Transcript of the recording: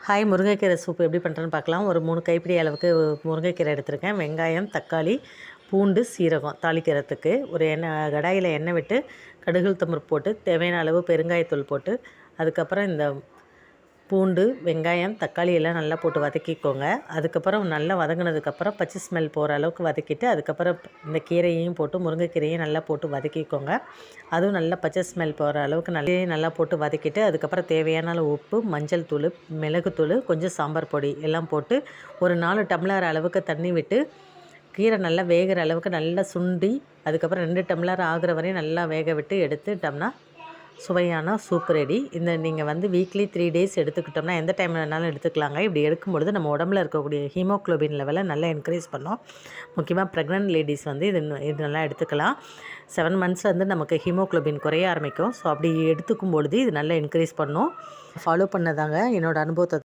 Hi, முருங்கைக்கீரை soup எப்படி பண்ணுறேன்னு பார்க்கலாம். ஒரு 3 கைப்பிடி அளவுக்கு முருங்கைக்கீரை எடுத்திருக்கேன். வெங்காயம், தக்காளி, பூண்டு, சீரகம் தாளிக்கிறதுக்கு ஒரு கடாயில் எண்ணெய் விட்டு கடுகு உளுத்தம் பருப்பு போட்டு தேவையான அளவு பெருங்காயத்தூள் போட்டு அதுக்கப்புறம் இந்த பூண்டு, வெங்காயம், தக்காளி எல்லாம் நல்லா போட்டு வதக்கிக்கோங்க. அதுக்கப்புறம் நல்லா வதங்கினதுக்கப்புறம் பச்சை ஸ்மெல் போகிற அளவுக்கு வதக்கிட்டு அதுக்கப்புறம் இந்த கீரையையும் போட்டு முருங்கைக்கீரையும் நல்லா போட்டு வதக்கிக்கோங்க. அதுவும் நல்லா பச்சை ஸ்மெல் போகிற அளவுக்கு நல்லா போட்டு வதக்கிட்டு அதுக்கப்புறம் தேவையான அளவு உப்பு, மஞ்சள் தூள், மிளகுத்தூள், கொஞ்சம் சாம்பார் பொடி எல்லாம் போட்டு ஒரு 4 டம்ளர் அளவுக்கு தண்ணி விட்டு கீரை நல்லா வேகிற அளவுக்கு நல்லா சுண்டி அதுக்கப்புறம் 2 டம்ளர் ஆகிற வரையும் நல்லா வேக விட்டு எடுத்துட்டோம்னா சுவையான சூப் ரெடி. இந்த நீங்கள் வீக்லி 3 டேஸ் எடுத்துக்கிட்டோம்னா எந்த டைம் வேணாலும் எடுத்துக்கலாங்க. இப்படி எடுக்கும்பொழுது நம்ம உடம்புல இருக்கக்கூடிய ஹீமோக்ளோபின் லெவலை நல்லா என்கரேஜ் பண்ணோம். முக்கியமாக ப்ரெக்னென்ட் லேடிஸ் இது நல்லா எடுத்துக்கலாம். 7 மந்த்ஸ்லேருந்து நமக்கு ஹீமோக்ளோபின் குறைய ஆரம்பிக்கும். ஸோ அப்படி எடுத்துக்கும் பொழுது இது நல்லா என்கரேஜ் பண்ணும். ஃபாலோ பண்ணதாங்க என்னோடய அனுபவத்தை